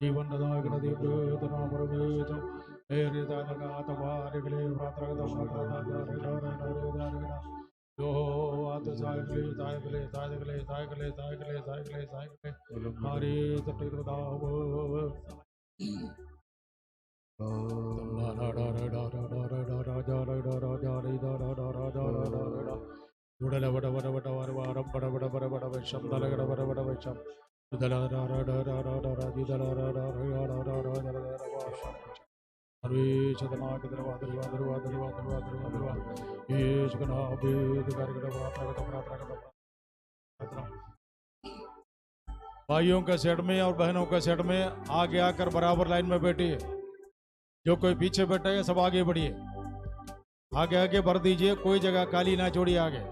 जीवन दायक दीप नाम परमेशम हेरे दानगा तवारिगले प्रातरगत प्रातरगत जो आत साइकले साइकले साइकले साइकले साइकले साइकले साइकले हरे तटिर दाव उड़ले बड़ बड़ बड़ वारम बड़ बड़ बड़ बड़ वैशम दलगड़ बड़ बड़ वैशम भाइयों के सेट में और बहनों के सेट में आगे आकर बराबर लाइन में बैठिए। जो कोई पीछे बैठा है सब आगे बढ़िए, आगे आगे बढ़ दीजिए, कोई जगह खाली ना छोड़िए आगे।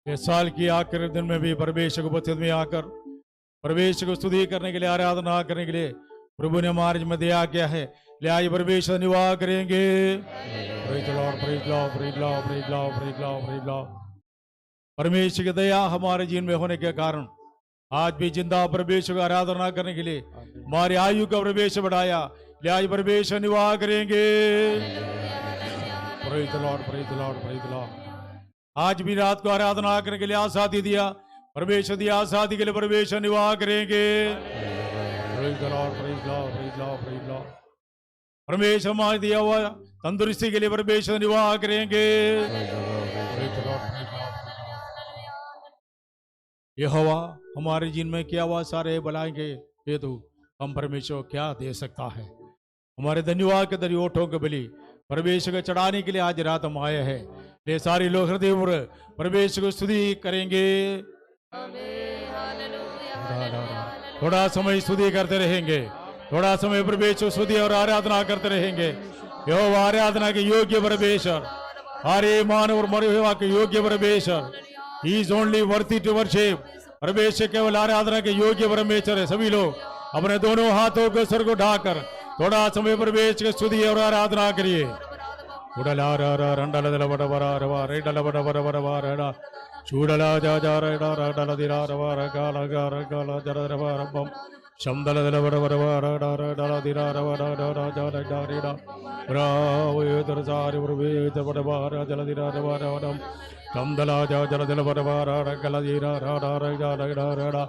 इस साल की आखिरी दिन में भी परमेश्वर की उपस्थिति में आकर परमेश्वर को स्तुति करने के लिए, आराधना करने के लिए प्रभु ने हमारे में दिया क्या है। ले आइए परमेश्वर निवास करेंगे। परमेश्वर की दया हमारे जीवन में होने के कारण आज भी जिंदा परमेश्वर को आराधना करने के लिए हमारी आयु का परमेश्वर बढ़ाया। ले आइए परमेश्वर निवास करेंगे। Praise the Lord, praise the Lord, praise the Lord. आज भी रात को आराधना करने के लिए आजादी दिया परमेश्वर, दिया आजादी के लिए परमेश्वर निवास करेंगे। Praise the Lord, praise the Lord, praise the Lord, praise the Lord. परमेश्वर हमारे दिया हुआ तंदुरुस्ती के लिए परमेश्वर निवाह करेंगे। यहोवा हमारे जिन में किया हुआ सारे भलाई के हेतु हम परमेश्वर क्या दे सकता है। हमारे धन्यवाद के दरी ओठों के बलि परमेश्वर को चढ़ाने के लिए आज रात हम आए हैं। ये सारे लोग हृदय परमेश्वर को स्तुति करेंगे। थोड़ा समय स्तुति करते रहेंगे, थोड़ा समय परमेश्वर स्तुति और आराधना करते रहेंगे। यहोवा आराधना के योग्य परमेश्वर, हरे मानव और मरे हुए के योग्य परमेश्वर, he is only worthy to worship. परमेश्वर केवल आराधना के योग्य परमेश्वर है। सभी लोग अपने दोनों हाथों को सर को ढाकर थोड़ा समय परमेश्वर की स्तुति और आराधना करिए। चूडला जा जा रेडा रेडा दिरा रवा गाला गाला गाला जरा रवा रबम शमदल दल बड़ बड़ बड़ डा डा दिरा रवा डा डा जा डा रेडा राव ये दर सारे बड़े बड़ बार जल दिरा रवा रवम शमदला जा जल दिल बड़ बार गला दिरा रा डा रा डा रेडा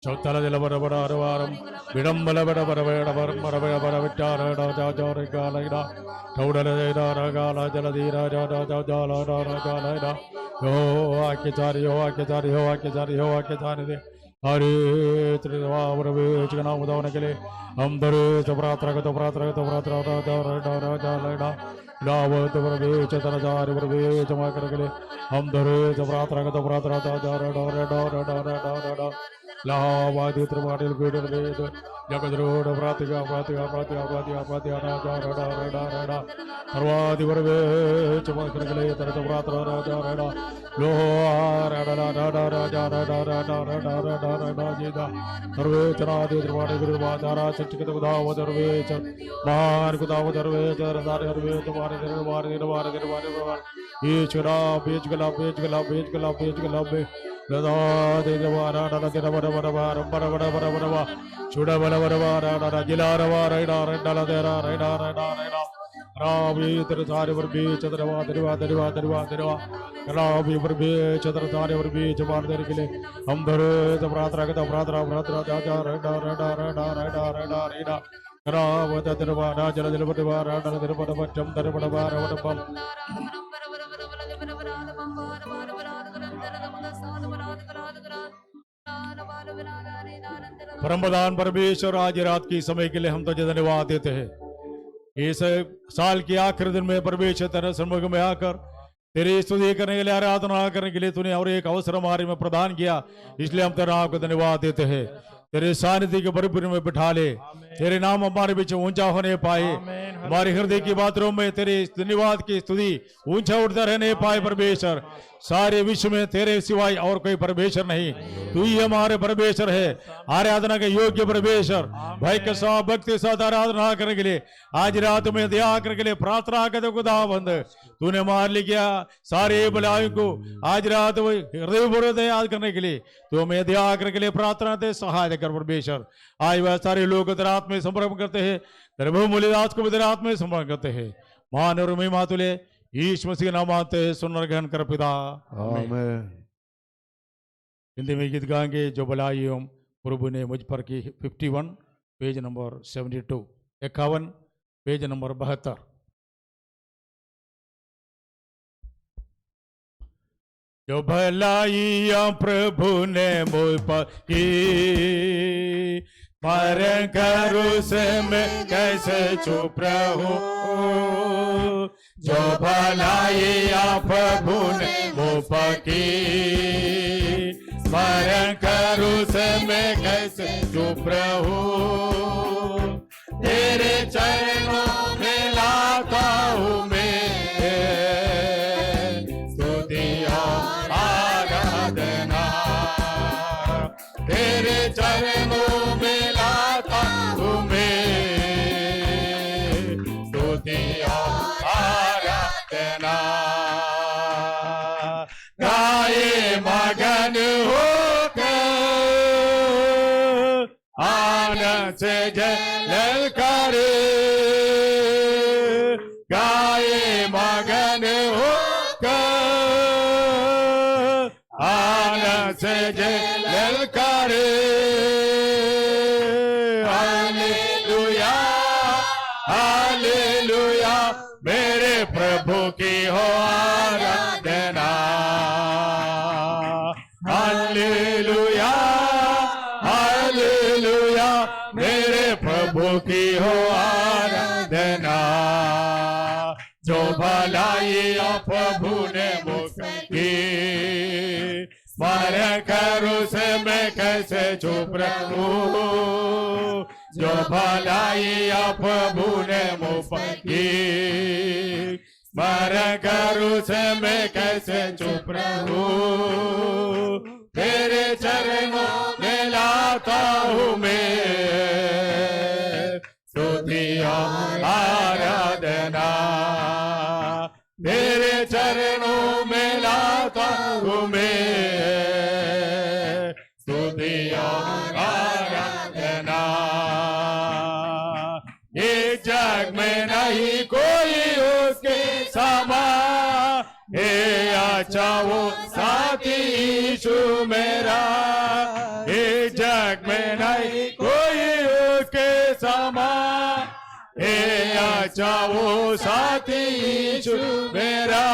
चौतल दिल बड़ बड़ रवारम विडंबल बड़ बड़ बड़ बड़ बड़ बड़ विटा रेडा जा जा रे गाला डा ठौडल रेडा रा गाला जल दिरा जा जा जा जा रा यो आके चारे यो आके चारे यो आके चारे यो आके चारे दे हरे त्रिवावर वेच का नाम उदावन के लिए हम दरे चपरात्रा तो प्रात्रा तो प्रात्रा राजा राजा राजा लड़ा लाव तो वेच तर जार वेच मा कर के लिए हम दरे चपरात्रा तो प्रात्रा राजा राजा राजा राजा राजा राजा लावादि त्रिवादिल वेदर वेद जगद्रोड प्रातिगा प्रातिगा प्रातिगा प्रातिगा प्रातिगा राजा राजा राजा राजा सर्वादि वेच मा कर के लिए तर चपरात्रा राजा राजा लोहा राजा राजा राजा राजा राजा राजा राजा राजा जीदा सर्वे चरादि त्रिवादि गुरुवाचारा सच्चित उदाव दरवेच महान कुदाव दरवेच रदार दरवेच मारे दरबार दरबार दरबार दरबार बीच गला बीच गला बीच गला बीच गला बीच गला बे लदा दे दरबार राजा दरबार दरबार बर बर बर बर बर छुड़ा बर बर बर राजा जिला रवा राजा राजा तेरा राजा राजा राजा रावी तेरे सारे वर बीच दरवा दरवा दरवा दरवा दरवा रावी वर बीच तेरे सारे वर बीच मार दे के लिए हम धरे तो प्रार्थना के तो प्रार्थना प्रार्थना जा जा राजा राजा राजा राजा राजा राजा राव दरवा राजा जल बड़वा राजा दर बड़वा चम दर बड़वा बड़वा परमप्रधान परमेश्वर आज रात की समय के लिए हम तुझे धन्यवाद देते हैं। इस साल के आखिरी दिन में परमेश्वर तेरे सम्मुख में आकर तेरी स्तुति करने के लिए आराधना करने के लिए तूने और एक अवसर हमारे में प्रदान किया, इसलिए हम तेरा आपको धन्यवाद देते हैं। तेरे सानिध्य के परिपूर्ण में बिठा ले, तेरे नाम हमारे बीच ऊंचा होने पाए, हमारे हृदय की बातों में तेरे धन्यवाद की स्तुति ऊंचा उठता रहने पाए। परमेश्वर सारे विश्व में तेरे सिवाय और कोई परमेश्वर नहीं, तू ही हमारे परमेश्वर है। आराधना के योग्य परमेश्वर भाई के साथ भक्ति साथ आराधना करने के लिए आज रात में दया करने के लिए प्रार्थना करते खुदावंद तूने मार लिया सारे बलायों को आज रात हृदय पूर्वक याद करने के लिए तू हमें दया करने के लिए प्रार्थना दे, सहाय कर परमेश्वर। आज वह सारे लोग तेरे हाथ में समर्पण करते हैं, तेरे बहुमूल्य दास को भी तेरे हाथ में समर्पण करते हैं। मान और महिमा तुले यीशु मसीह के नाम आते हैं, सुनकर ग्रहण कर पिता आमीन। हिंदी में गीत गाएंगे जो भलाई हम प्रभु ने मुझ पर की 51 पेज नंबर 72 51 पेज नंबर 72। जो भलाइयाँ प्रभु ने मुझ पर की मरण कर उसमें कैसे चुप रहूं, जो भलाइयाँ प्रभु ने मुझ पर की मरण कर उसमें कैसे चुप रहूं। तेरे चरणों में लाता हूँ मैं स्तुतियाँ आराधना, तेरे चरणों में लाता हूँ मैं स्तुतियाँ आराधना। गाये मगन होकर आनंद से ललकारे, गाये मगन होकर आनंद से ललकारे। मेरे प्रभु की हो आराधना। हालेलुया हालेलुया, मेरे प्रभु की हो आराधना। जो भलाई प्रभु ने मुझसे की, स्मरण करूं से मैं कैसे चुप रहूं। जो भलाई प्रभु ने मुझ पर की, स्मरण करूं से मैं कैसे चुप रहूं। तेरे चरणों में लाता हूँ मैं स्तुति और आराधना। तेरे चरणों में लाता हूँ मैं स्तुति और आराधना। ये जग में नहीं कोई उसके समान, हे अच्छा वो साथी यीशु मेरा। ये जग में नहीं कोई उसके समान, हे अच्छा वो साथी यीशु मेरा।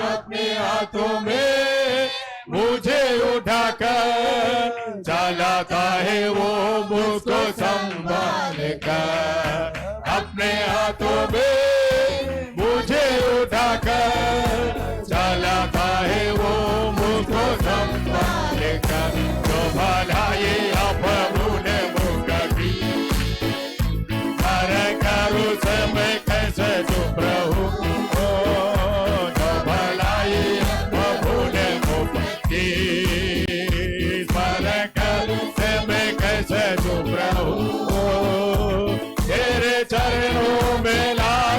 अपने हाथों में मुझे उठाकर चलाता है वो मुझको संभाल कर। अपने हाथों में मुझे उठाकर चलाता है वो मुझको संभाल कर। जो भलाई प्रभु ने मुझको की, स्मरण करूं से मैं कैसे चुप रहूं। जो भलाई प्रभु ने मुझको की, स्मरण करूं से मैं कैसे चुप रहूं। तेरे चरणों में ला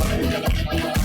Hare Rama